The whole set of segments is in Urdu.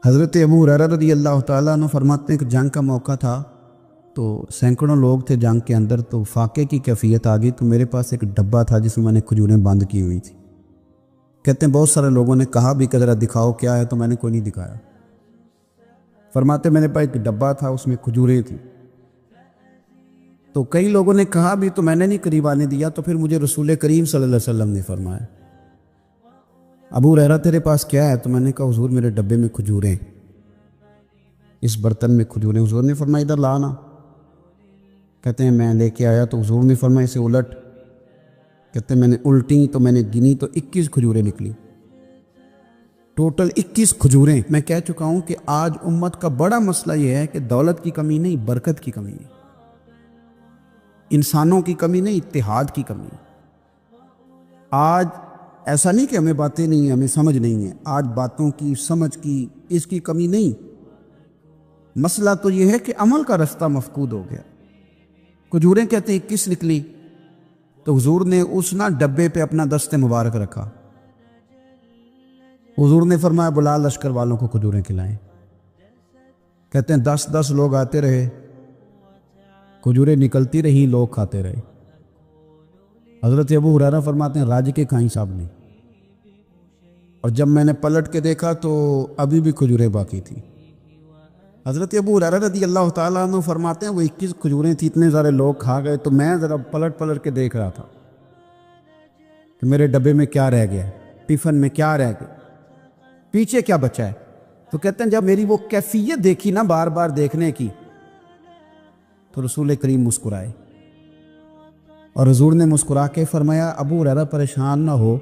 حضرت ابو ہریرہ رضی اللہ تعالیٰ عنہ فرماتے ہیں کہ جنگ کا موقع تھا تو سینکڑوں لوگ تھے جنگ کے اندر، تو فاقے کی کیفیت آ گئی تو میرے پاس ایک ڈبہ تھا جس میں میں نے کھجوریں بند کی ہوئی تھی۔ کہتے ہیں بہت سارے لوگوں نے کہا بھی کہ ذرا دکھاؤ کیا ہے، تو میں نے کوئی نہیں دکھایا۔ فرماتے میرے پاس ایک ڈبہ تھا، اس میں کھجوریں تھیں، تو کئی لوگوں نے کہا بھی تو میں نے نہیں قریب آنے دیا، تو پھر مجھے رسول کریم صلی اللہ علیہ وسلم نے فرمایا ابو ہریرہ تیرے پاس کیا ہے؟ تو میں نے کہا حضور میرے ڈبے میں کھجوریں، اس برتن میں کھجوریں۔ حضور نے فرمایا ادھر لانا۔ کہتے ہیں میں لے کے آیا تو حضور نے فرمایا اسے الٹ۔ کہتے ہیں میں نے الٹی تو میں نے گنی تو 21 کھجوریں نکلی، ٹوٹل 21 کھجوریں۔ میں کہہ چکا ہوں کہ آج امت کا بڑا مسئلہ یہ ہے کہ دولت کی کمی نہیں، برکت کی کمی ہے، انسانوں کی کمی نہیں، اتحاد کی کمی ہے۔ آج ایسا نہیں کہ ہمیں باتیں نہیں ہیں، ہمیں سمجھ نہیں ہے، آج باتوں کی سمجھ کی اس کی کمی نہیں، مسئلہ تو یہ ہے کہ عمل کا رستہ مفقود ہو گیا۔ کھجوریں کہتے ہیں 21 نکلی، تو حضور نے اس ڈبے پہ اپنا دست مبارک رکھا۔ حضور نے فرمایا بلا لشکر والوں کو کھجوریں کھلائیں۔ کہتے ہیں 10 لوگ آتے رہے، کھجوریں نکلتی رہی، لوگ کھاتے رہے۔ حضرت ابو ہریرہ فرماتے ہیں راج کے کھائیں صاحب نے، اور جب میں نے پلٹ کے دیکھا تو ابھی بھی کھجوریں باقی تھیں۔ حضرت ابو ہریرہ رضی اللہ تعالیٰ عنہ فرماتے ہیں وہ 21 کھجوریں تھیں، اتنے سارے لوگ کھا گئے، تو میں ذرا پلٹ کے دیکھ رہا تھا کہ میرے ڈبے میں کیا رہ گیا، ٹفن میں کیا رہ گیا، پیچھے کیا بچا ہے۔ تو کہتے ہیں جب میری وہ کیفیت دیکھی نا بار بار دیکھنے کی، تو رسول کریم مسکرائے، اور حضور نے مسکرا کے فرمایا ابو ہریرہ پریشان نہ ہو،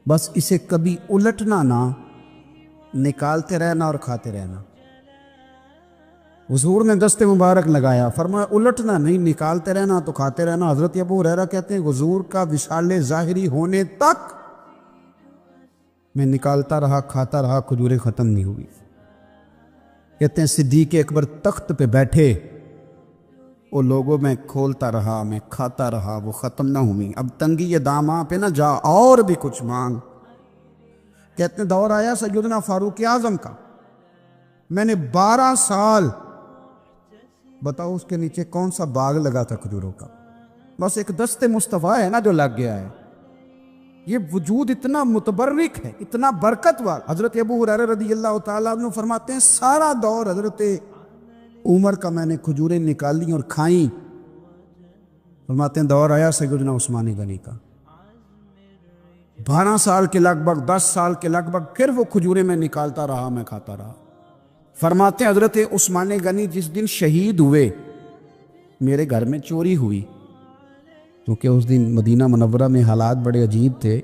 بس اسے کبھی الٹنا نہ، نکالتے رہنا اور کھاتے رہنا۔ حضور نے دست مبارک لگایا، فرمایا الٹنا نہیں، نکالتے رہنا تو کھاتے رہنا۔ حضرت ابو ہریرہ کہتے ہیں حضور کا وصال ظاہری ہونے تک میں نکالتا رہا، کھاتا رہا، کھجوریں ختم نہیں ہوئی۔ کہتے ہیں صدیق اکبر تخت پہ بیٹھے، وہ لوگوں میں کھولتا رہا، میں کھاتا رہا، وہ ختم نہ ہوئی۔ اب تنگی یہ داماں پہ نہ جا، اور بھی کچھ مانگ۔ کہتے ہیں دور آیا سیدنا فاروق اعظم کا، میں نے 12 سال، بتاؤ اس کے نیچے کون سا باغ لگا تھا کھجوروں کا، بس ایک دست مصطفیٰ ہے نا جو لگ گیا ہے۔ یہ وجود اتنا متبرک ہے، اتنا برکت والا۔ حضرت ابو ہریرہ رضی اللہ تعالیٰ عنہ فرماتے ہیں سارا دور حضرت عمر کا میں نے کھجوریں نکالی اور کھائیں۔ فرماتے ہیں دور آیا سیدنا عثمان غنی کا، 12 سال کے لگ بھگ، 10 سال کے لگ بھگ، پھر وہ کھجوریں میں نکالتا رہا، میں کھاتا رہا۔ فرماتے ہیں حضرت عثمان غنی جس دن شہید ہوئے، میرے گھر میں چوری ہوئی، کیونکہ اس دن مدینہ منورہ میں حالات بڑے عجیب تھے۔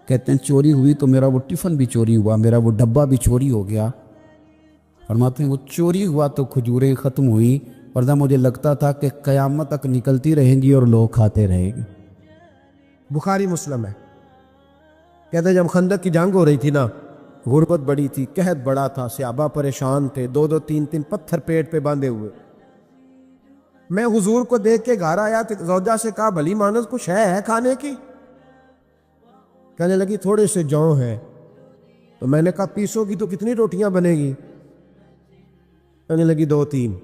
کہتے ہیں چوری ہوئی تو میرا وہ ٹفن بھی چوری ہوا، میرا وہ ڈبہ بھی چوری ہو گیا۔ فرماتے ہیں وہ چوری ہوا تو کھجوریں ختم ہوئی، ورنہ مجھے لگتا تھا کہ قیامت تک نکلتی رہیں گی اور لوگ کھاتے رہیں گے۔ بخاری مسلم ہے۔ کہتے ہیں جب خندق کی جنگ ہو رہی تھی نا، غربت بڑی تھی، قحط بڑا تھا، صحابہ پریشان تھے، 2 3 پتھر پیٹ پہ باندھے ہوئے۔ میں حضور کو دیکھ کے گھر آیا تو زوجہ سے کہا بھلی مانس کچھ ہے کھانے کی؟ کہنے لگی تھوڑے سے جو ہے۔ تو میں نے کہا پیسو گی تو کتنی روٹیاں بنے گی؟ کہنے لگی 2 3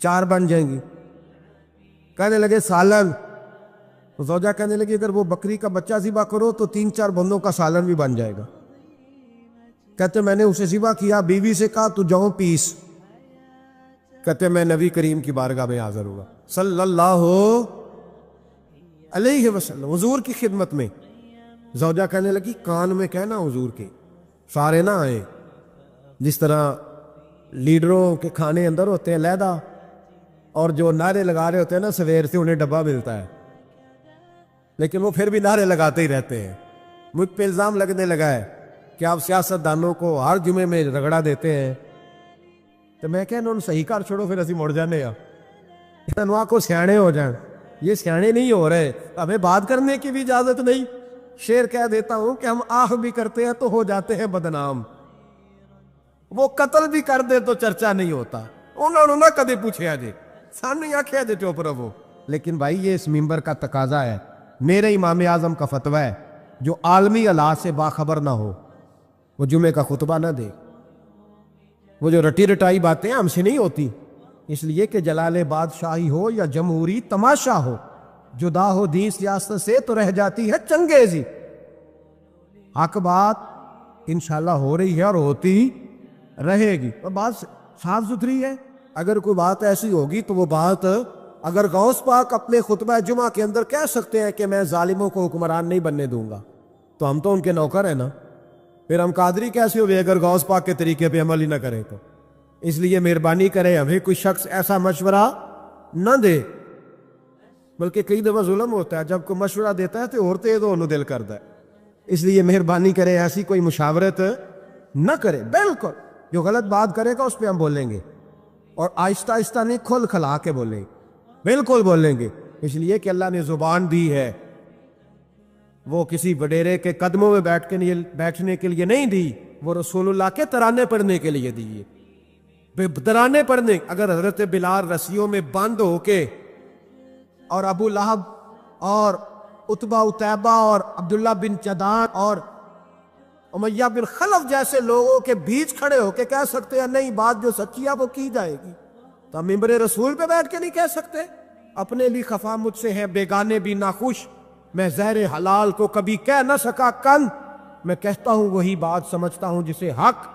4 بن جائیں گی۔ کہنے لگے سالن۔ تو زوجہ کہنے لگی اگر وہ بکری کا بچہ ذبح کرو تو 3 4 بندوں کا سالن بھی بن جائے گا۔ کہتے میں نے اسے ذبح کیا، بیوی سے کہا تو جاؤ پیس۔ کہتے میں نبی کریم کی بارگاہ میں حاضر ہوا صلی اللہ علیہ وسلم، حضور کی خدمت میں۔ زوجہ کہنے لگی کان میں کہنا حضور کے سارے نہ آئے، جس طرح لیڈروں کے کھانے اندر ہوتے ہیں علیحدہ، اور جو نعرے لگا رہے ہوتے ہیں نا سویر سے انہیں ڈبہ ملتا ہے، لیکن وہ پھر بھی نعرے لگاتے ہی رہتے ہیں۔ مجھ پہ الزام لگنے لگا ہے کہ آپ سیاست دانوں کو ہر جمعے میں رگڑا دیتے ہیں، تو میں کہ انہوں نے صحیح کار چھوڑو پھر اسی مڑ جانے انواع کو سیانے ہو جائیں۔ یہ سیانے نہیں ہو رہے، ہمیں بات کرنے کی بھی اجازت نہیں۔ شعر کہہ دیتا ہوں کہ ہم آہ بھی کرتے ہیں تو ہو جاتے ہیں بدنام، وہ قتل بھی کر دے تو چرچا نہیں ہوتا۔ انہوں نے نہ کدے پوچھے جی، سامنے آنکھیں جی چوپ رہو۔ لیکن بھائی یہ اس ممبر کا تقاضا ہے، میرے امام اعظم کا فتویٰ ہے، جو عالمی حالات سے باخبر نہ ہو وہ جمعے کا خطبہ نہ دے۔ وہ جو رٹی رٹائی باتیں ہم سے نہیں ہوتی، اس لیے کہ جلال بادشاہی ہو یا جمہوری تماشا ہو، جدا ہو دین سیاست سے تو رہ جاتی ہے چنگیزی۔ حق بات انشاءاللہ ہو رہی ہے اور ہوتی رہے گی، اور بات صاف ستھری ہے۔ اگر کوئی بات ایسی ہوگی تو وہ بات اگر غوث پاک اپنے خطبہ جمعہ کے اندر کہہ سکتے ہیں کہ میں ظالموں کو حکمران نہیں بننے دوں گا، تو ہم تو ان کے نوکر ہیں نا، پھر ہم قادری کیسے ہوئے اگر غوث پاک کے طریقے پہ عمل ہی نہ کریں تو؟ اس لیے مہربانی کرے ہمیں کوئی شخص ایسا مشورہ نہ دے، بلکہ کئی دفعہ ظلم ہوتا ہے، جب کوئی مشورہ دیتا ہے تو اور تیز ہونے دل کرتا ہے، اس لیے مہربانی کرے ایسی کوئی مشاورت نہ کرے۔ بالکل جو غلط بات کرے گا اس پہ ہم بولیں گے، اور آہستہ آہستہ نہیں، کھل کھلا کے بولیں گے، بالکل بولیں گے، اس لیے کہ اللہ نے زبان دی ہے، وہ کسی وڈیرے کے قدموں میں بیٹھنے کے لیے نہیں دی، وہ رسول اللہ کے ترانے پڑھنے کے لیے دی ہے۔ ترانے پڑھنے، اگر حضرت بلال رسیوں میں بند ہو کے اور ابو لہب اور عتبہ اتیبہ اور عبداللہ بن جدعان اور امیہ بن خلف جیسے لوگوں کے بیچ کھڑے ہو کے کہہ سکتے ہیں نہیں بات جو سچی ہے وہ کی جائے گی، تو ہم ممبر رسول پہ بیٹھ کے نہیں کہہ سکتے؟ اپنے لیے خفا مجھ سے ہے بیگانے بھی ناخوش، میں زہر حلال کو کبھی کہہ نہ سکا کن، میں کہتا ہوں وہی بات سمجھتا ہوں جسے حق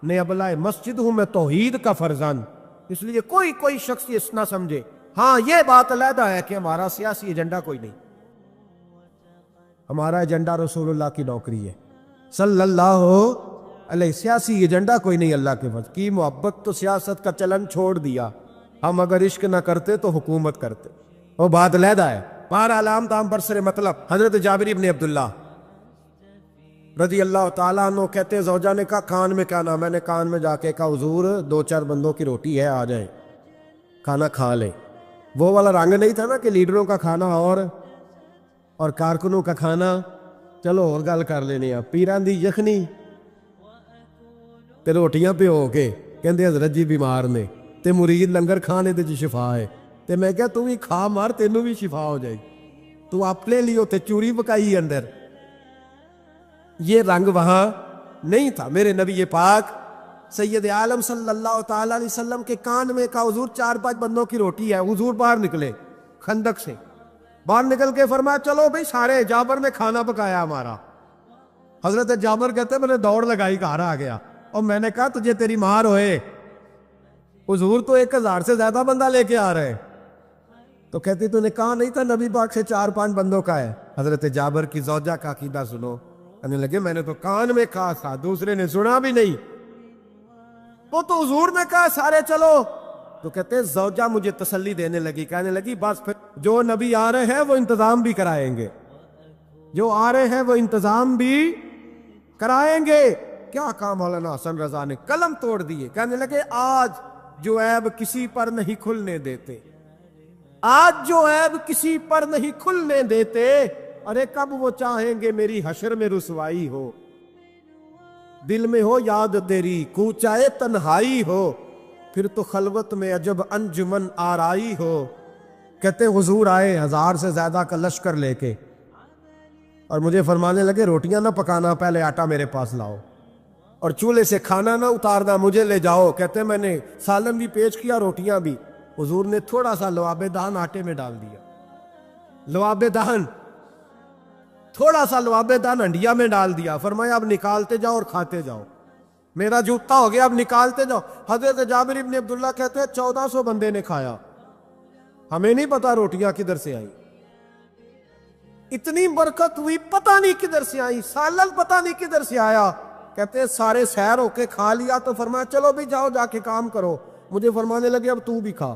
نے ابلہ مسجد ہوں میں توحید کا فرزند۔ اس لیے کوئی شخص یہ نہ سمجھے، ہاں یہ بات علیحدہ ہے کہ ہمارا سیاسی ایجنڈا کوئی نہیں، ہمارا ایجنڈا رسول اللہ کی نوکری ہے صلی اللہ علیہ، سیاسی ایجنڈا کوئی نہیں۔ اللہ کے فضل کی محبت تو سیاست کا چلن چھوڑ دیا، ہم اگر عشق نہ کرتے تو حکومت کرتے، وہ بات علیحدہ ہے۔ بہرحال عام دام برسر مطلب حضرت جابر ابن عبداللہ رضی اللہ تعالیٰ عنہ کہتے زوجہ نے کہا کان میں کہنا، میں نے کان میں جا کے کہا حضور 2-4 بندوں کی روٹی ہے آ جائیں کھانا کھا لیں۔ وہ والا رنگ نہیں تھا نا کہ لیڈروں کا کھانا اور کارکنوں کا کھانا چلو اور گل کر لینے آپ، پیران دی یخنی تے روٹیاں پہ ہو کے کہندے حضرت جی بیمار نے تے مرید لنگر کھانے دے جی شفا ہے، تے میں کہا تو بھی کھا مار تینوں بھی شفا ہو جائے گی، تو اپنے لیے تے چوری پکائی اندر، یہ رنگ وہاں نہیں تھا۔ میرے نبی پاک سید عالم صلی اللہ تعالیٰ علیہ وسلم کے کان میں کہا حضور 4-5 بندوں کی روٹی ہے، حضور باہر نکلے خندق سے، باہر نکل کے فرمایا چلو بھئی سارے، جابر نے کھانا پکایا ہمارا۔ حضرت جابر کہتے میں نے دوڑ لگائی گھر آ گیا، اور میں نے کہا تجھے تیری مار ہوئے، حضور تو 1000 سے زیادہ بندہ لے کے آ رہے، تو کہتی تو نے کہا نہیں تھا نبی پاک سے 4-5 بندوں کا ہے۔ حضرت جابر کی زوجہ کا عقیدہ سنو، کہنے لگے میں نے تو کان میں کہا تھا، دوسرے نے سنا بھی نہیں، وہ تو حضور نے کہا سارے چلو، تو کہتے زوجہ مجھے تسلی دینے لگی، کہنے لگی بس پھر جو نبی آ رہے ہیں وہ انتظام بھی کرائیں گے، جو آ رہے ہیں وہ انتظام بھی کرائیں گے۔ کیا کہا مولانا حسن رضا نے، قلم توڑ دیے، کہنے لگے آج جو عیب کسی پر نہیں کھلنے دیتے، آج جو عیب کسی پر نہیں کھلنے دیتے، ارے کب وہ چاہیں گے میری حشر میں رسوائی ہو، دل میں ہو یاد تیری کوچائے تنہائی ہو، پھر تو خلوت میں عجب انجمن آرائی ہو۔ کہتے حضور آئے 1000 سے زیادہ کا لشکر لے کے، اور مجھے فرمانے لگے روٹیاں نہ پکانا، پہلے آٹا میرے پاس لاؤ، اور چولہے سے کھانا نہ اتارنا، مجھے لے جاؤ۔ کہتے میں نے سالن بھی پیش کیا، روٹیاں بھی، حضور نے تھوڑا سا لواب دہن آٹے میں ڈال دیا، لواب دہن، تھوڑا سا لواب دہن ہنڈیا میں ڈال دیا، فرمایا اب نکالتے جاؤ اور کھاتے جاؤ، میرا جوتا ہو گیا اب نکالتے جاؤ۔ حضرت جابر ابن عبداللہ کہتے ہیں 1400 بندے نے کھایا، ہمیں نہیں پتا روٹیاں کدھر سے آئی، اتنی برکت ہوئی پتہ نہیں کدھر سے آئی، سالن پتہ نہیں کدھر سے آیا۔ کہتے ہیں سارے سیر ہو کے کھا لیا، تو فرمایا چلو بھی جاؤ جا کے کام کرو، مجھے فرمانے لگے اب تو بھی کھا،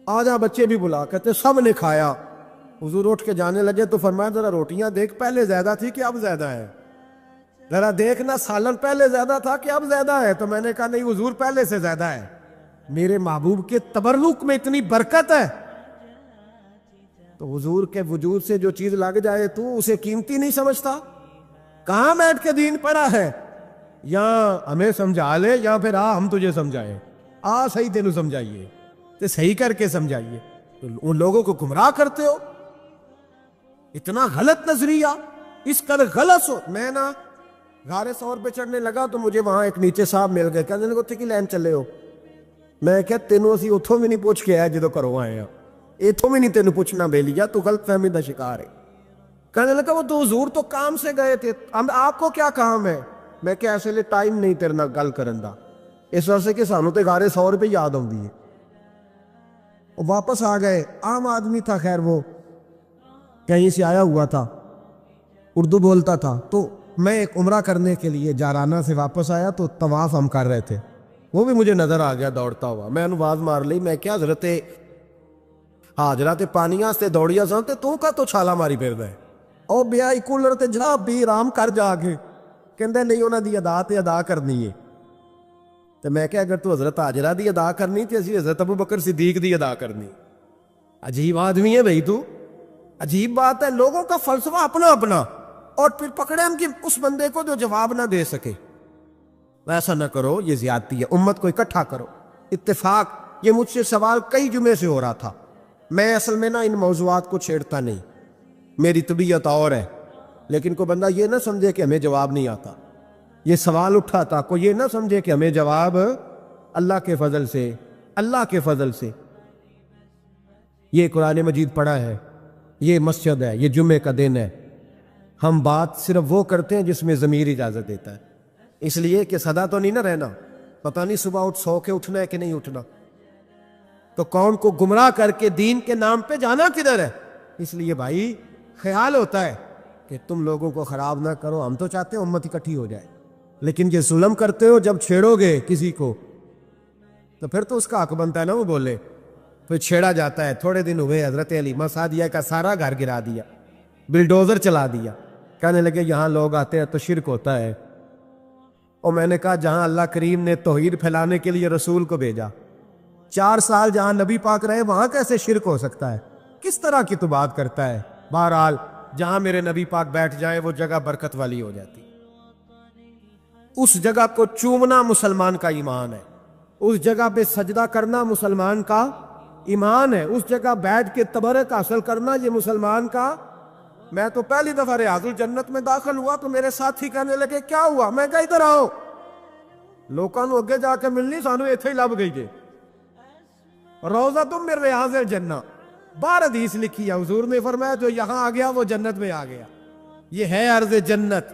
آجا بچے بھی بلا۔ کہتے سب نے کھایا، حضور اٹھ کے جانے لگے تو فرمایا ذرا روٹیاں دیکھ پہلے زیادہ تھی کہ اب زیادہ ہے، ذرا دیکھنا سالن پہلے زیادہ تھا کہ اب زیادہ ہے، تو میں نے کہا نہیں حضور پہلے سے زیادہ ہے، میرے محبوب کے تبرک میں اتنی برکت ہے۔ تو حضور کے وجود سے جو چیز لگ جائے تو اسے قیمتی نہیں سمجھتا؟ کہاں بیٹھ کے دین پڑھا ہے؟ یا ہمیں سمجھا لے یا پھر ہم تجھے سمجھائیں، صحیح تینوں سمجھائیے تو صحیح کر کے سمجھائیے، تو ان لوگوں کو گمراہ کرتے ہو، اتنا غلط نظریہ، اس قدر غلط ہو۔ میں نا غار ثور پہ چڑھنے لگا تو مجھے وہاں ایک نیچے صاحب مل گئے, کہنے لگے اتنے کی لین چلے ہو. میں کہا تینوں اسی اتھوں بھی نہیں پوچھ کے آئے جدو کرو آئے ہیں, اتھوں بھی نہیں تینوں پوچھنا بے لیا, تو غلط فہمی دا شکار ہے. کہنے لگا وہ تو حضور تو کام سے گئے تھے, آپ کو کیا کام ہے؟ میں کہ ایسے لئے ٹائم نہیں تیرے نال گل کرن دا, اس وجہ سے کہ سانوں تے غار ثور پہ یاد آؤندی ہے. واپس آ گئے, عام آدمی تھا خیر, وہ کہیں سے آیا ہوا تھا, اردو بولتا تھا. تو میں ایک عمرہ کرنے کے لیے جارانہ سے واپس آیا تو طواف ہم کر رہے تھے, وہ بھی مجھے نظر آ گیا دوڑتا ہوا. میں انہوں آواز مار لی, میں کیا حضرت حاجرہ تے پانیاں سے دوڑیا سن تے تو کا تو چھالا ماری پھر دے, او بیائی کولر تے جا بھی آرام کر جا کے. کہندے نہیں انہاں دی ادا تے ادا کرنی ہے. تو میں کہ اگر تو حضرت حاجرہ دی ادا کرنی تے اسی حضرت ابو بکر صدیق دی ادا کرنی. عجیب آدمی ہے بھائی تو, عجیب بات ہے, لوگوں کا فلسفہ اپنا اپنا, اور پھر پکڑے ہم کہ اس بندے کو جو جواب نہ دے سکے. ایسا نہ کرو, یہ زیادتی ہے, امت کو اکٹھا کرو. اتفاق یہ مجھ سے سوال کئی جمعے سے ہو رہا تھا. میں اصل میں نا ان موضوعات کو چھیڑتا نہیں, میری طبیعت اور ہے, لیکن کوئی بندہ یہ نہ سمجھے کہ ہمیں جواب نہیں آتا. یہ سوال اٹھا تھا, کوئی یہ نہ سمجھے کہ ہمیں جواب اللہ کے فضل سے, اللہ کے فضل سے. یہ قرآن مجید پڑھا ہے, یہ مسجد ہے, یہ جمعے کا دن ہے. ہم بات صرف وہ کرتے ہیں جس میں ضمیر اجازت دیتا ہے, اس لیے کہ سدا تو نہیں نہ رہنا, پتہ نہیں صبح اٹھ سو کے اٹھنا ہے کہ نہیں اٹھنا, تو قوم کو گمراہ کر کے دین کے نام پہ جانا کدھر ہے. اس لیے بھائی خیال ہوتا ہے کہ تم لوگوں کو خراب نہ کرو, ہم تو چاہتے ہیں امت اکٹھی ہو جائے, لیکن یہ ظلم کرتے ہو جب چھیڑو گے کسی کو تو پھر تو اس کا حق بنتا ہے نا وہ بولے. پھر چھیڑا جاتا ہے. تھوڑے دن ہوئے حضرت علیمہ سعدیہ کا سارا گھر گرا دیا, بلڈوزر چلا دیا, کہنے لگے یہاں لوگ آتے ہیں تو شرک ہوتا ہے. اور میں نے کہا جہاں اللہ کریم نے توحید پھیلانے کے لیے رسول کو بھیجا, 4 سال جہاں نبی پاک رہے, وہاں کیسے شرک ہو سکتا ہے؟ کس طرح کی تو بات کرتا ہے. بہرحال جہاں میرے نبی پاک بیٹھ جائیں وہ جگہ برکت والی ہو جاتی. اس جگہ کو چومنا مسلمان کا ایمان ہے, اس جگہ پہ سجدہ کرنا مسلمان کا ایمان ہے, اس جگہ بیٹھ کے تبرک حاصل کرنا یہ مسلمان کا. میں تو پہلی دفعہ ریاض الجنت میں داخل ہوا تو میرے ساتھی کہنے لگے کیا ہوا؟ میں کہا ادھر آؤ, لوکاں نوں اگے جا کے ملنی, سانو ایتھے ہی لب گئی جے, روزہ تم من ریاض الجنہ. باہر حدیث لکھی ہے, حضور نے فرمایا جو یہاں آ گیا وہ جنت میں آ گیا. یہ ہے عرض جنت,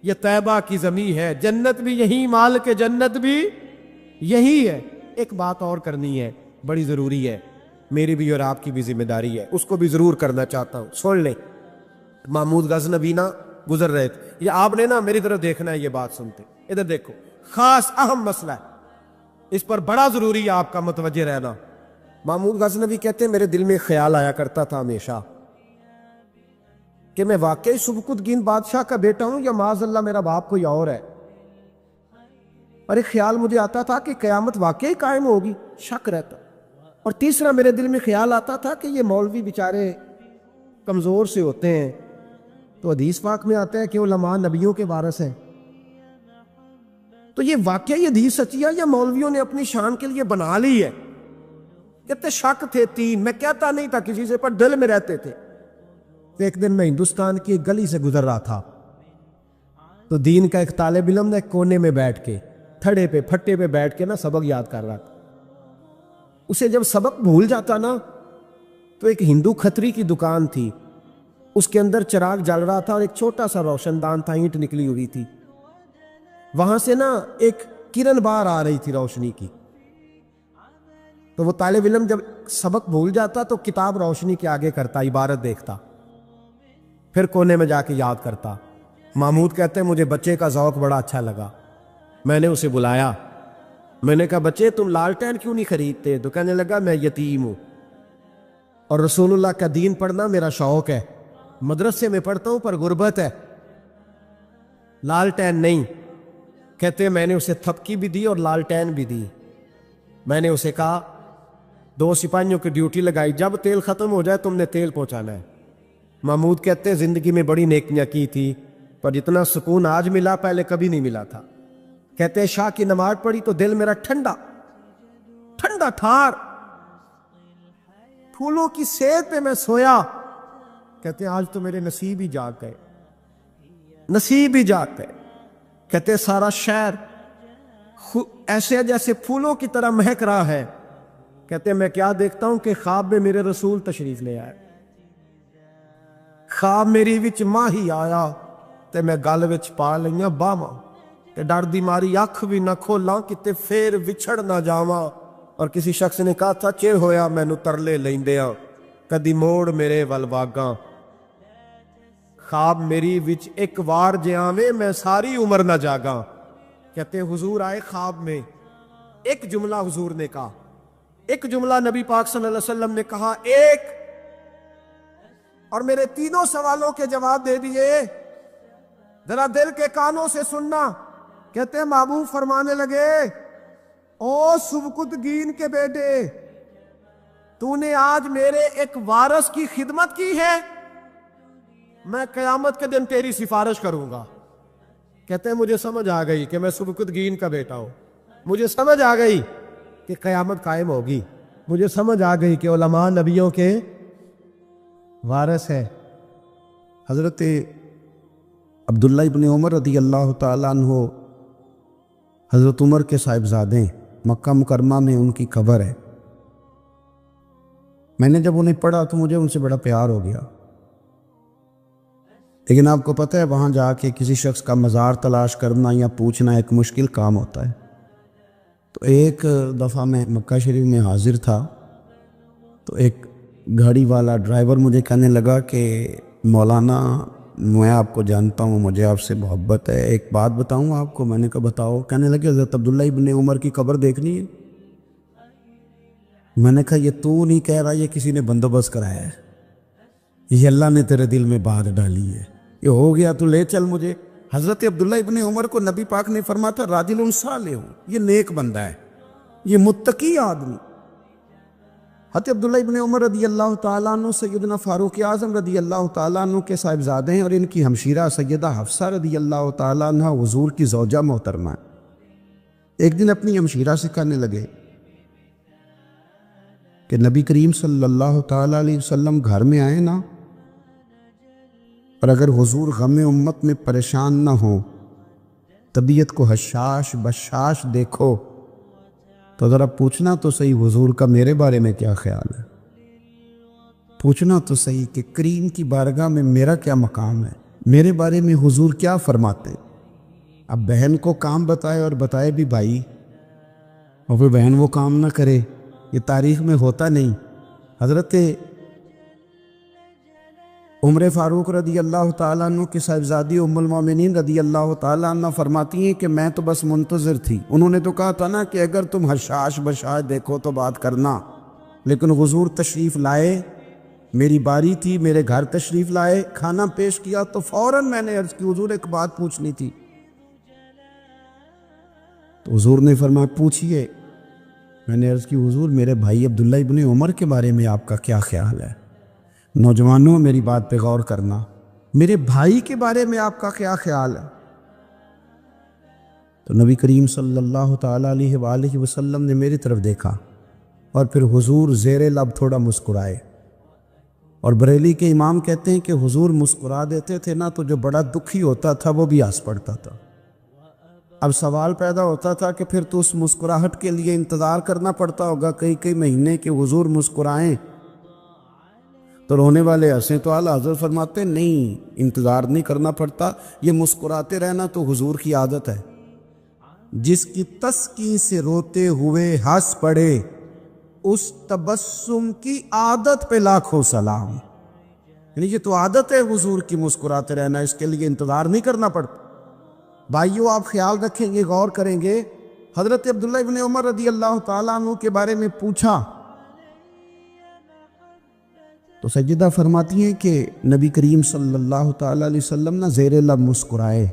یہ طیبہ کی زمین ہے, جنت بھی یہی, مال کے جنت بھی یہی ہے. ایک بات اور کرنی ہے, بڑی ضروری ہے, میری بھی اور آپ کی بھی ذمہ داری ہے, اس کو بھی ضرور کرنا چاہتا ہوں. سن لیں, محمود غزنوی نا گزر رہے تھے, یہ آپ نے نا میری طرف دیکھنا ہے, یہ بات سنتے ادھر دیکھو, خاص اہم مسئلہ ہے, اس پر بڑا ضروری ہے آپ کا متوجہ رہنا. محمود غزنوی کہتے ہیں میرے دل میں خیال آیا کرتا تھا ہمیشہ کہ میں واقعی سبکتگین بادشاہ کا بیٹا ہوں یا معاذ اللہ میرا باپ کوئی اور ہے. اور ایک خیال مجھے آتا تھا کہ قیامت واقعی قائم ہوگی, شک رہتا. اور تیسرا میرے دل میں خیال آتا تھا کہ یہ مولوی بیچارے کمزور سے ہوتے ہیں, تو حدیث پاک میں آتا ہے کہ علماء نبیوں کے وارث ہیں. تو یہ واقعی حدیث سچی ہے یا مولویوں نے اپنی شان کے لیے بنا لی ہے؟ کہتے شک تھے 3, میں کہتا نہیں تھا کسی سے, پر دل میں رہتے تھے. ایک دن میں ہندوستان کی ایک گلی سے گزر رہا تھا, تو دین کا ایک طالب علم نے کونے میں بیٹھ کے, تھڑے پہ پھٹے پہ بیٹھ کے نا سبق یاد کر رہا تھا. اسے جب سبق بھول جاتا نا, تو ایک ہندو کھتری کی دکان تھی, اس کے اندر چراغ جل رہا تھا اور ایک چھوٹا سا روشن دان تھا, اینٹ نکلی ہوئی تھی, وہاں سے نا ایک کرن باہر آ رہی تھی روشنی کی. تو وہ طالب علم جب سبق بھول جاتا تو کتاب روشنی کے آگے کرتا, عبارت دیکھتا, پھر کونے میں جا کے یاد کرتا. محمود کہتے ہیں مجھے بچے کا ذوق بڑا اچھا لگا, میں نے اسے بلایا, میں نے کہا بچے تم لالٹین کیوں نہیں خریدتے؟ تو کہنے لگا میں یتیم ہوں اور رسول اللہ کا دین پڑھنا میرا شوق ہے, مدرسے میں پڑھتا ہوں پر غربت ہے, لالٹین نہیں. کہتے میں نے اسے تھپکی بھی دی اور لالٹین بھی دی. میں نے اسے کہا 2 سپاہیوں کی ڈیوٹی لگائی, جب تیل ختم ہو جائے تم نے تیل پہنچانا ہے. محمود کہتے ہیں زندگی میں بڑی نیکیاں کی تھی, پر جتنا سکون آج ملا پہلے کبھی نہیں ملا تھا. کہتے ہیں شاہ کی نماز پڑھی تو دل میرا ٹھنڈا ٹھنڈا ٹھار, پھولوں کی سیت پہ میں سویا. کہتے ہیں آج تو میرے نصیب ہی جاگ گئے, نصیب ہی جاگ گئے. کہتے سارا شہر ایسے جیسے پھولوں کی طرح مہک رہا ہے. کہتے میں کیا دیکھتا ہوں کہ خواب میں میرے رسول تشریف لے آئے. خواب میری وچ ماہی آیا تے میں گل وچ پا لئیاں باواں تے ڈر دی ماری اکھ بھی نہ کھولاں کتے پھر وچھڑ نہ جاواں. اور کسی شخص نے کہا تھا چر ہویا مینوں ترلے لیندیاں کدی موڑ میرے ول واگاں. خواب میری وچ ایک وار جے آویں میں ساری عمر نہ جاگاں. کہتے حضور آئے خواب میں, ایک جملہ حضور نے کہا, ایک جملہ نبی پاک صلی اللہ علیہ وسلم نے کہا, ایک, اور میرے تینوں سوالوں کے جواب دے دیے. ذرا دل کے کانوں سے سننا. کہتے ہیں محبوب فرمانے لگے, او سبکتگین کے بیٹے, تو نے آج میرے ایک وارث کی خدمت کی ہے, میں قیامت کے دن تیری سفارش کروں گا. کہتے ہیں مجھے سمجھ آ گئی کہ میں سبکتگین کا بیٹا ہوں, مجھے سمجھ آ گئی کہ قیامت قائم ہوگی, مجھے سمجھ آ گئی کہ علماء نبیوں کے وارث ہے. حضرت عبداللہ ابن عمر رضی اللہ تعالیٰ عنہ حضرت عمر کے صاحبزادے, مکہ مکرمہ میں ان کی قبر ہے. میں نے جب انہیں پڑھا تو مجھے ان سے بڑا پیار ہو گیا. لیکن آپ کو پتہ ہے وہاں جا کے کسی شخص کا مزار تلاش کرنا یا پوچھنا ایک مشکل کام ہوتا ہے. تو ایک دفعہ میں مکہ شریف میں حاضر تھا تو ایک گاڑی والا ڈرائیور مجھے کہنے لگا کہ مولانا میں آپ کو جانتا ہوں, مجھے آپ سے محبت ہے, ایک بات بتاؤں آپ کو. میں نے کہا بتاؤ. کہنے لگے حضرت عبداللہ ابن عمر کی قبر دیکھنی ہے. میں نے کہا یہ تو نہیں کہہ رہا, یہ کسی نے بندوبست کرایا ہے, یہ اللہ نے تیرے دل میں بات ڈالی ہے, یہ ہو گیا تو لے چل مجھے. حضرت عبداللہ ابن عمر کو نبی پاک نے فرمایا تھا راجل صالح, یہ نیک بندہ ہے, یہ متقی آدمی. حضرت عبداللہ ابن عمر رضی اللہ تعالیٰ عنہ سیدنا فاروق اعظم رضی اللہ تعالیٰ عنہ کے صاحبزادے ہیں, اور ان کی ہمشیرہ سیدہ حفصہ رضی اللہ تعالیٰ عنہ حضور کی زوجہ محترمہ ہیں. ایک دن اپنی ہمشیرہ سے کہنے لگے کہ نبی کریم صلی اللہ تعالیٰ علیہ وسلم گھر میں آئے نا, اور اگر حضور غم امت میں پریشان نہ ہوں, طبیعت کو حشاش بشاش دیکھو, تو ذرا پوچھنا تو صحیح حضور کا میرے بارے میں کیا خیال ہے, پوچھنا تو صحیح کہ کریم کی بارگاہ میں میرا کیا مقام ہے, میرے بارے میں حضور کیا فرماتے. اب بہن کو کام بتائے اور بتائے بھی بھائی, اور پھر بہن وہ کام نہ کرے, یہ تاریخ میں ہوتا نہیں. حضرت عمر فاروق رضی اللہ تعالیٰ عنہ کی صاحبزادی ام المومنین رضی اللہ تعالیٰ عنہ فرماتی ہیں کہ میں تو بس منتظر تھی. انہوں نے تو کہا تھا نا کہ اگر تم حشاش بشاش دیکھو تو بات کرنا, لیکن حضور تشریف لائے, میری باری تھی, میرے گھر تشریف لائے, کھانا پیش کیا تو فوراً میں نے عرض کی حضور ایک بات پوچھنی تھی. تو حضور نے فرمایا پوچھئے. میں نے عرض کی حضور میرے بھائی عبداللہ ابن عمر کے بارے میں آپ کا کیا خیال ہے؟ نوجوانوں میری بات پہ غور کرنا, میرے بھائی کے بارے میں آپ کا کیا خیال ہے؟ تو نبی کریم صلی اللہ تعالیٰ علیہ وآلہ وسلم نے میری طرف دیکھا, اور پھر حضور زیر لب تھوڑا مسکرائے. اور بریلی کے امام کہتے ہیں کہ حضور مسکرا دیتے تھے نا تو جو بڑا دکھی ہوتا تھا وہ بھی ہنس پڑتا تھا. اب سوال پیدا ہوتا تھا کہ پھر تو اس مسکراہٹ کے لیے انتظار کرنا پڑتا ہوگا کئی مہینے کہ حضور مسکرائیں تو رونے والے ہنسیں. تو اعلیٰ حضرت فرماتے نہیں, انتظار نہیں کرنا پڑتا, یہ مسکراتے رہنا تو حضور کی عادت ہے. جس کی تسکین سے روتے ہوئے ہنس پڑے اس تبسم کی عادت پہ لاکھوں سلام. یعنی یہ تو عادت ہے حضور کی مسکراتے رہنا, اس کے لیے انتظار نہیں کرنا پڑتا. بھائیو آپ خیال رکھیں گے, غور کریں گے, حضرت عبداللہ ابن عمر رضی اللہ تعالیٰ عنہ کے بارے میں پوچھا تو سیدہ فرماتی ہیں کہ نبی کریم صلی اللہ تعالیٰ علیہ وسلم نہ زیر لب مسکرائے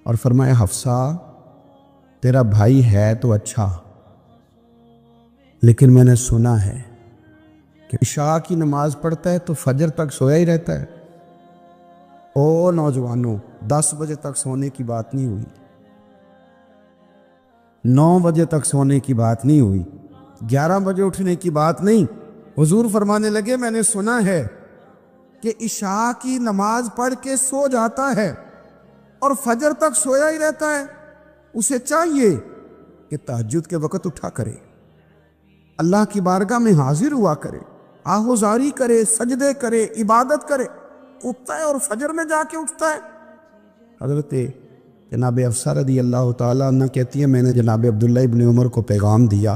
اور فرمایا حفصہ تیرا بھائی ہے تو اچھا, لیکن میں نے سنا ہے کہ عشاء کی نماز پڑھتا ہے تو فجر تک سویا ہی رہتا ہے. او نوجوانوں, 10 بجے تک سونے کی بات نہیں ہوئی, 9 بجے تک سونے کی بات نہیں ہوئی, 11 بجے اٹھنے کی بات نہیں. حضور فرمانے لگے میں نے سنا ہے کہ عشاء کی نماز پڑھ کے سو جاتا ہے اور فجر تک سویا ہی رہتا ہے، اسے چاہیے کہ تہجد کے وقت اٹھا کرے، اللہ کی بارگاہ میں حاضر ہوا کرے، آہوزاری کرے، سجدے کرے، عبادت کرے، اٹھتا ہے اور فجر میں جا کے اٹھتا ہے۔ حضرت جناب حفصہ رضی اللہ تعالیٰ عنہ کہتی ہے، میں نے جناب عبداللہ ابن عمر کو پیغام دیا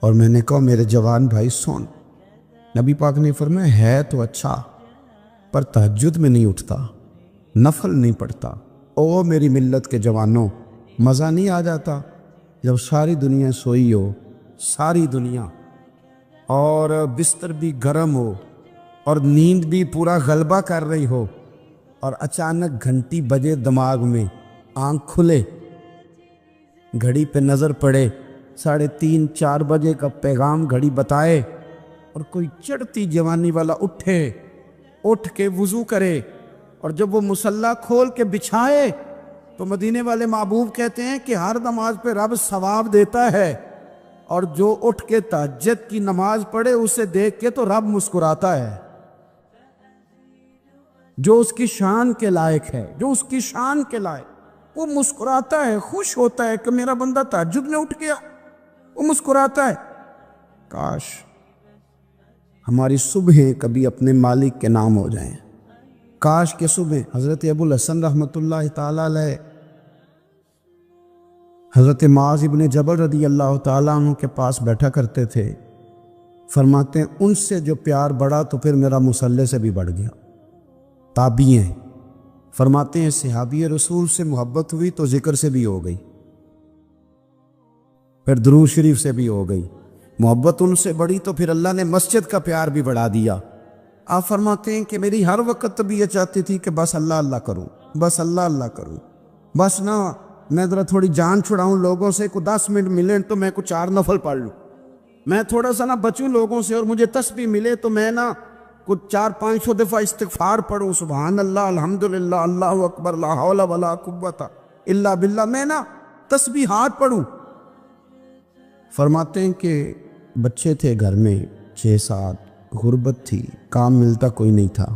اور میں نے کہا میرے جوان بھائی سن، نبی پاک نے فرمایا ہے تو اچھا پر تہجد میں نہیں اٹھتا، نفل نہیں پڑھتا۔ او میری ملت کے جوانوں، مزہ نہیں آ جاتا جب ساری دنیا سوئی ہو، ساری دنیا، اور بستر بھی گرم ہو اور نیند بھی پورا غلبہ کر رہی ہو، اور اچانک گھنٹی بجے دماغ میں، آنکھ کھلے، گھڑی پہ نظر پڑے، 3:30 4 بجے کا پیغام گھڑی بتائے، اور کوئی چڑھتی جوانی والا اٹھ کے وضو کرے، اور جب وہ مصلی کھول کے بچھائے تو مدینے والے محبوب کہتے ہیں کہ ہر نماز پہ رب ثواب دیتا ہے، اور جو اٹھ کے تہجد کی نماز پڑھے اسے دیکھ کے تو رب مسکراتا ہے، جو اس کی شان کے لائق ہے، جو اس کی شان کے لائق، وہ مسکراتا ہے، خوش ہوتا ہے کہ میرا بندہ تہجد میں اٹھ گیا، وہ مسکراتا ہے۔ کاش ہماری صبحیں کبھی اپنے مالک کے نام ہو جائیں، کاش کہ صبح حضرت ابو الحسن رحمۃ اللہ تعالیٰ علیہ حضرت معاذ ابن جبل رضی اللہ تعالیٰ عنہ کے پاس بیٹھا کرتے تھے، فرماتے ہیں ان سے جو پیار بڑھا تو پھر میرا مصلی سے بھی بڑھ گیا۔ تابعی ہیں، فرماتے ہیں صحابی رسول سے محبت ہوئی تو ذکر سے بھی ہو گئی، پھر درود شریف سے بھی ہو گئی، محبت ان سے بڑھی تو پھر اللہ نے مسجد کا پیار بھی بڑھا دیا۔ آپ فرماتے ہیں کہ میری ہر وقت طبیعت چاہتی تھی کہ بس اللہ اللہ کروں، بس اللہ اللہ کروں، بس نہ میں ذرا تھوڑی جان چھڑاؤں لوگوں سے، کو 10 منٹ ملیں تو میں کچھ 4 نفل پڑھ لوں، میں تھوڑا سا نہ بچوں لوگوں سے، اور مجھے تسبیح ملے تو میں نہ کچھ 400-500 دفعہ استغفار پڑھوں، سبحان اللہ، الحمدللہ، اللہ اکبر، لا حول ولا قوت الا باللہ، میں نہ تسبیحات پڑھوں۔ فرماتے ہیں کہ بچے تھے گھر میں 6-7، غربت تھی، کام ملتا کوئی نہیں تھا،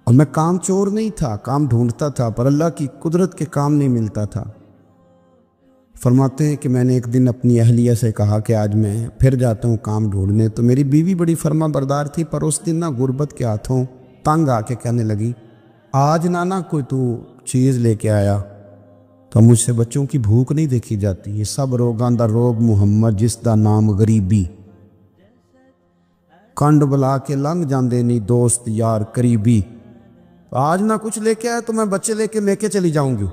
اور میں کام چور نہیں تھا، کام ڈھونڈتا تھا، پر اللہ کی قدرت کے کام نہیں ملتا تھا۔ فرماتے ہیں کہ میں نے ایک دن اپنی اہلیہ سے کہا کہ آج میں پھر جاتا ہوں کام ڈھونڈنے، تو میری بیوی بڑی فرما بردار تھی، پر اس دن نہ غربت کے ہاتھوں تنگ آ کے کہنے لگی، آج نانا کوئی تو چیز لے کے آیا، تو مجھ سے بچوں کی بھوک نہیں دیکھی جاتی، یہ سب روگاں دا روگ محمد جس دا نام غریبی، کنڈ بلا کے لنگ جاندے نہیں دوست یار قریبی، آج نہ کچھ لے کے آیا تو میں بچے لے کے چلی جاؤں گی۔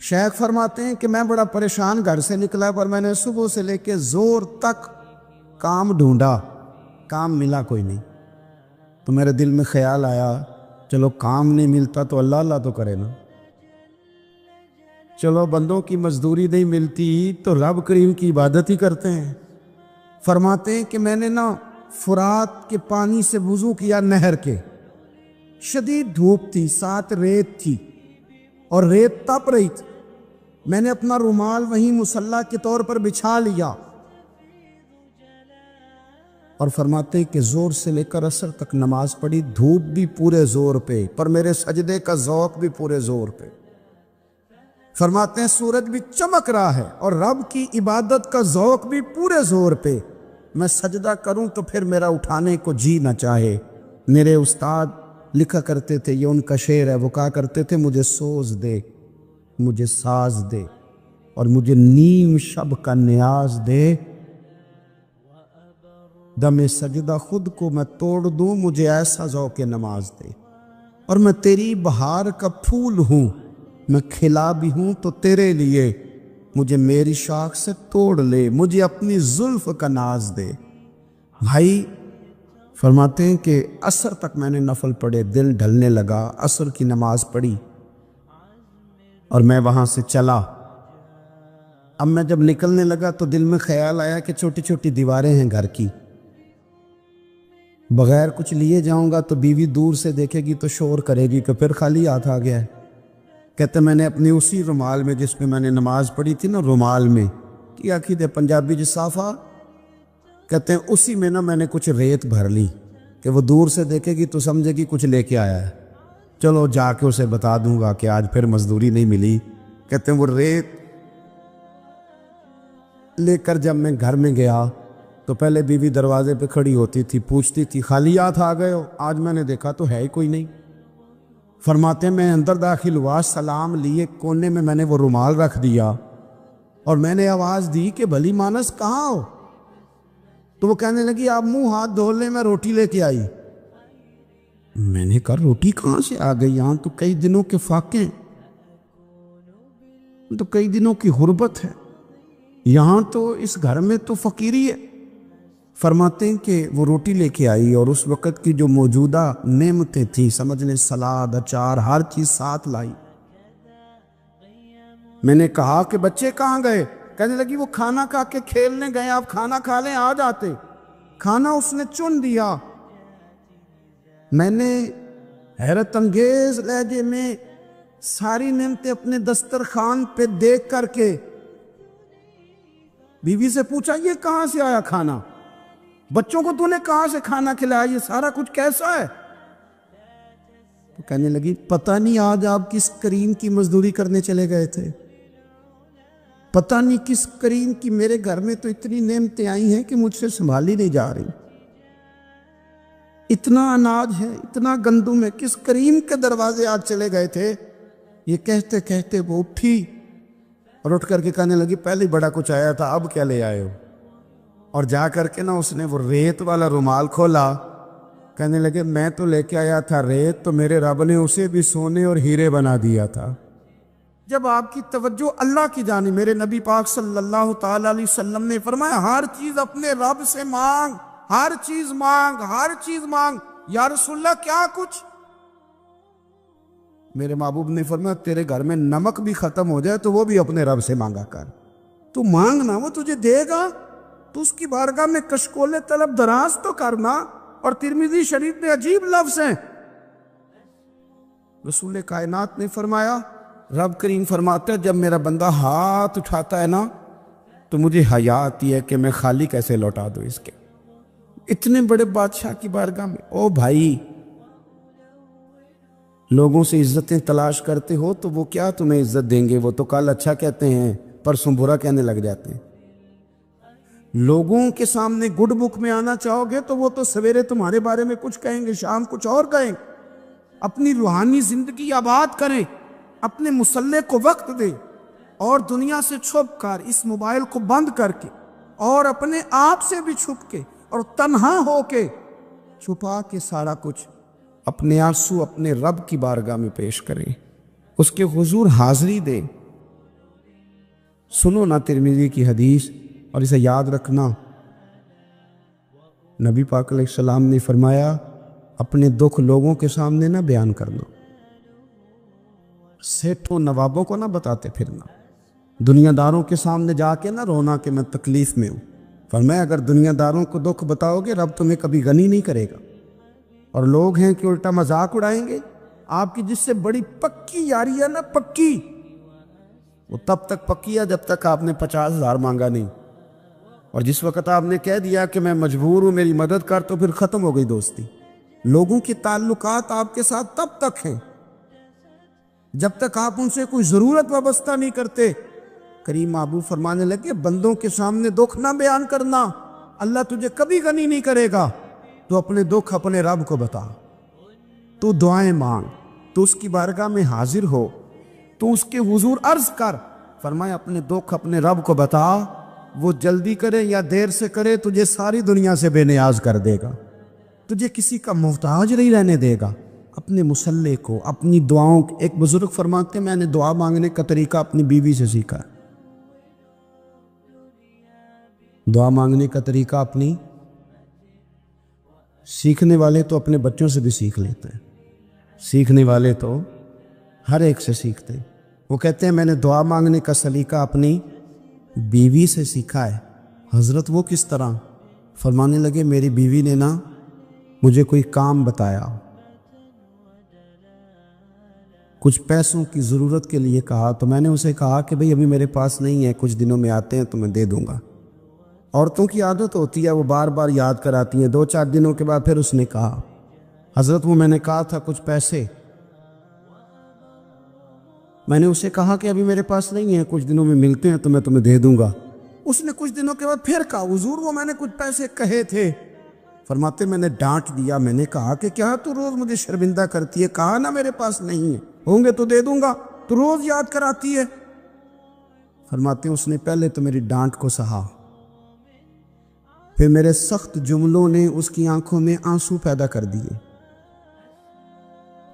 شیخ فرماتے ہیں کہ میں بڑا پریشان گھر سے نکلا، پر میں نے صبح سے لے کے زور تک کام ڈھونڈا، کام ملا کوئی نہیں، تو میرے دل میں خیال آیا چلو کام نہیں ملتا تو اللہ اللہ تو کرے نا، چلو بندوں کی مزدوری نہیں ملتی تو رب کریم کی عبادت ہی کرتے ہیں۔ فرماتے ہیں کہ میں نے نا فرات کے پانی سے وضو کیا، نہر کے، شدید دھوپ تھی، ساتھ ریت تھی اور ریت تپ رہی تھی، میں نے اپنا رومال وہیں مصلی کے طور پر بچھا لیا، اور فرماتے ہیں کہ زور سے لے کر عصر تک نماز پڑھی، دھوپ بھی پورے زور پہ، پر میرے سجدے کا ذوق بھی پورے زور پہ۔ فرماتے ہیں سورج بھی چمک رہا ہے اور رب کی عبادت کا ذوق بھی پورے زور پہ، میں سجدہ کروں تو پھر میرا اٹھانے کو جی نہ چاہے۔ میرے استاد لکھا کرتے تھے، یہ ان کا شعر ہے، وہ کہا کرتے تھے مجھے سوز دے، مجھے ساز دے، اور مجھے نیم شب کا نیاز دے، دم سجدہ خود کو میں توڑ دوں، مجھے ایسا ذوق نماز دے، اور میں تیری بہار کا پھول ہوں، میں کھلا بھی ہوں تو تیرے لیے، مجھے میری شاخ سے توڑ لے، مجھے اپنی زلف کا ناز دے۔ بھائی فرماتے ہیں کہ عصر تک میں نے نفل پڑھے، دل ڈھلنے لگا، عصر کی نماز پڑھی اور میں وہاں سے چلا۔ اب میں جب نکلنے لگا تو دل میں خیال آیا کہ چھوٹی چھوٹی دیواریں ہیں گھر کی، بغیر کچھ لیے جاؤں گا تو بیوی دور سے دیکھے گی تو شور کرے گی کہ پھر خالی ہاتھ آ گیا ہے۔ کہتے میں نے اپنی اسی رومال میں جس پہ میں نے نماز پڑھی تھی نا، رومال میں کیا کہتے پنجابی جسافہ کہتے ہیں، اسی میں نا میں نے کچھ ریت بھر لی کہ وہ دور سے دیکھے گی تو سمجھے گی کچھ لے کے آیا ہے، چلو جا کے اسے بتا دوں گا کہ آج پھر مزدوری نہیں ملی. کہتے ہیں وہ ریت لے کر جب میں گھر میں گیا تو پہلے بیوی دروازے پہ کھڑی ہوتی تھی, پوچھتی تھی خالی ہاتھ آ گئے ہو؟ آج میں نے دیکھا تو ہے ہی کوئی نہیں. فرماتے ہیں میں اندر داخل ہوا, سلام لیے, کونے میں نے وہ رومال رکھ دیا اور میں نے آواز دی کہ بھلی مانس کہاں ہو؟ تو وہ کہنے لگی آپ منہ ہاتھ دھو لیں, میں روٹی لے کے آئی. میں نے کہا روٹی کہاں سے آ گئی؟ یہاں تو کئی دنوں کے فاقے ہیں, تو کئی دنوں کی غربت ہے, یہاں تو اس گھر میں تو فقیری ہے. فرماتے ہیں کہ وہ روٹی لے کے آئی اور اس وقت کی جو موجودہ نعمتیں تھیں, سمجھ لیں سلاد, اچار, ہر چیز ساتھ لائی. میں نے کہا کہ بچے کہاں گئے؟ کہنے لگی وہ کھانا کھا کے کھیلنے گئے, آپ کھانا کھا لیں آ جاتے. کھانا اس نے چن دیا. میں نے حیرت انگیز لہجے میں ساری نعمتیں اپنے دسترخوان پہ دیکھ کر کے بیوی سے پوچھا یہ کہاں سے آیا کھانا؟ بچوں کو تو نے کہاں سے کھانا کھلایا؟ یہ سارا کچھ کیسا ہے؟ تو کہنے لگی پتہ نہیں آج آپ کس کریم کی مزدوری کرنے چلے گئے تھے, پتہ نہیں کس کریم کی, میرے گھر میں تو اتنی نعمتیں آئی ہیں کہ مجھ سے سنبھالی نہیں جا رہی. اتنا اناج ہے, اتنا گندم ہے, کس کریم کے دروازے آج چلے گئے تھے؟ یہ کہتے کہتے وہ اٹھی اور اٹھ کر کے کہنے لگی پہلے بڑا کچھ آیا تھا, اب کیا لے آئے ہو؟ اور جا کر کے نا اس نے وہ ریت والا رومال کھولا. کہنے لگے میں تو لے کے آیا تھا ریت, تو میرے رب نے اسے بھی سونے اور ہیرے بنا دیا تھا. جب آپ کی توجہ اللہ کی جانب, میرے نبی پاک صلی اللہ تعالی علیہ وسلم نے فرمایا ہر چیز اپنے رب سے مانگ, ہر چیز مانگ, ہر چیز مانگ. یا رسول اللہ کیا کچھ؟ میرے محبوب نے فرمایا تیرے گھر میں نمک بھی ختم ہو جائے تو وہ بھی اپنے رب سے مانگا کر. تو مانگنا, وہ تجھے دے گا, تو اس کی بارگاہ میں کشکول طلب دراز تو کرنا. اور ترمذی شریف میں عجیب لفظ ہیں, رسول کائنات نے فرمایا, رب کریم فرماتا ہے جب میرا بندہ ہاتھ اٹھاتا ہے نا تو مجھے حیا آتی ہے کہ میں خالی کیسے لوٹا دوں اس کے. اتنے بڑے بادشاہ کی بارگاہ میں, او بھائی لوگوں سے عزتیں تلاش کرتے ہو تو وہ کیا تمہیں عزت دیں گے؟ وہ تو کل اچھا کہتے ہیں پرسوں برا کہنے لگ جاتے ہیں. لوگوں کے سامنے گڈ بک میں آنا چاہو گے تو وہ تو سویرے تمہارے بارے میں کچھ کہیں گے, شام کچھ اور کہیں. اپنی روحانی زندگی آباد کریں, اپنے مصلح کو وقت دیں, اور دنیا سے چھپ کر اس موبائل کو بند کر کے اور اپنے آپ سے بھی چھپ کے اور تنہا ہو کے چھپا کے سارا کچھ اپنے آنسو اپنے رب کی بارگاہ میں پیش کریں, اس کے حضور حاضری دیں. سنو نا ترمذی کی حدیث اور اسے یاد رکھنا. نبی پاک علیہ السلام نے فرمایا اپنے دکھ لوگوں کے سامنے نہ بیان کرنا, سیٹھوں نوابوں کو نہ بتاتے پھرنا, دنیا داروں کے سامنے جا کے نہ رونا کہ میں تکلیف میں ہوں. فرمایا اگر دنیا داروں کو دکھ بتاؤ گے رب تمہیں کبھی غنی نہیں کرے گا. اور لوگ ہیں کہ الٹا مذاق اڑائیں گے. آپ کی جس سے بڑی پکی یاری ہے نا, پکی, وہ تب تک پکی ہے جب تک آپ نے 50,000 مانگا نہیں. اور جس وقت آپ نے کہہ دیا کہ میں مجبور ہوں میری مدد کر, تو پھر ختم ہو گئی دوستی. لوگوں کے تعلقات آپ کے ساتھ تب تک ہیں جب تک آپ ان سے کوئی ضرورت وابستہ نہیں کرتے. کریم محبوب فرمانے لگے بندوں کے سامنے دکھ نہ بیان کرنا, اللہ تجھے کبھی غنی نہیں کرے گا. تو اپنے دکھ اپنے رب کو بتا, تو دعائیں مانگ, تو اس کی بارگاہ میں حاضر ہو, تو اس کے حضور عرض کر. فرمایا اپنے دکھ اپنے رب کو بتا, وہ جلدی کرے یا دیر سے کرے تجھے ساری دنیا سے بے نیاز کر دے گا, تجھے کسی کا محتاج نہیں رہنے دے گا. اپنے مصلح کو اپنی دعاؤں, ایک بزرگ فرماتے ہیں میں نے دعا مانگنے کا طریقہ اپنی بیوی سے سیکھا ہے. دعا مانگنے کا طریقہ اپنی, سیکھنے والے تو اپنے بچوں سے بھی سیکھ لیتے ہیں, سیکھنے والے تو ہر ایک سے سیکھتے ہیں. وہ کہتے ہیں میں نے دعا مانگنے کا سلیقہ اپنی بیوی سے سیکھا ہے. حضرت وہ کس طرح؟ فرمانے لگے میری بیوی نے نا مجھے کوئی کام بتایا, کچھ پیسوں کی ضرورت کے لیے کہا, تو میں نے اسے کہا کہ بھئی ابھی میرے پاس نہیں ہے, کچھ دنوں میں آتے ہیں تو میں دے دوں گا. عورتوں کی عادت ہوتی ہے وہ بار بار یاد کراتی ہیں. 2-4 دنوں کے بعد پھر اس نے کہا حضرت وہ میں نے کہا تھا کچھ پیسے, میں نے اسے کہا کہ ابھی میرے پاس نہیں ہے، کچھ دنوں میں ملتے ہیں تو میں تمہیں دے دوں گا۔ اس نے کچھ دنوں کے بعد پھر کہا حضور وہ میں نے کچھ پیسے کہے تھے۔ فرماتے میں نے ڈانٹ دیا، میں نے کہا کہ کیا تو روز مجھے شرمندہ کرتی ہے، کہا نا میرے پاس نہیں ہے، ہوں گے تو دے دوں گا، تو روز یاد کراتی ہے۔ فرماتے ہیں اس نے پہلے تو میری ڈانٹ کو سہا، پھر میرے سخت جملوں نے اس کی آنکھوں میں آنسو پیدا کر دیے،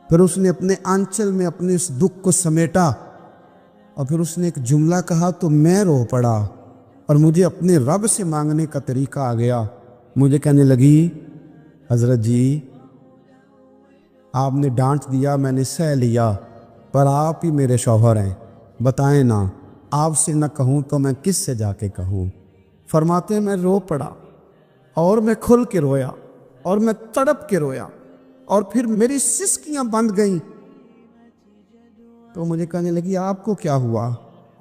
پھر اس نے اپنے آنچل میں اپنے اس دکھ کو سمیٹا، اور پھر اس نے ایک جملہ کہا تو میں رو پڑا، اور مجھے اپنے رب سے مانگنے کا طریقہ آ گیا۔ مجھے کہنے لگی حضرت جی آپ نے ڈانٹ دیا، میں نے سہ لیا، پر آپ ہی میرے شوہر ہیں، بتائیں نا آپ سے نہ کہوں تو میں کس سے جا کے کہوں۔ فرماتے ہیں میں رو پڑا، اور میں کھل کے رویا، اور میں تڑپ کے رویا، اور پھر میری سسکیاں بند گئیں۔ تو مجھے کہنے لگی آپ کو کیا ہوا؟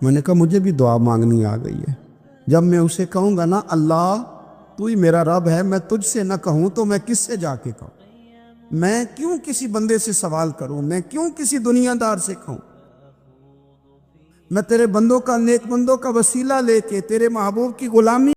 میں نے کہا مجھے بھی دعا مانگنی آ گئی ہے۔ جب میں اسے کہوں گا نا اللہ تو ہی میرا رب ہے، میں تجھ سے نہ کہوں تو میں کس سے جا کے کہوں؟ میں کیوں کسی بندے سے سوال کروں؟ میں کیوں کسی دنیا دار سے کہوں؟ میں تیرے بندوں کا، نیک بندوں کا وسیلہ لے کے تیرے محبوب کی غلامی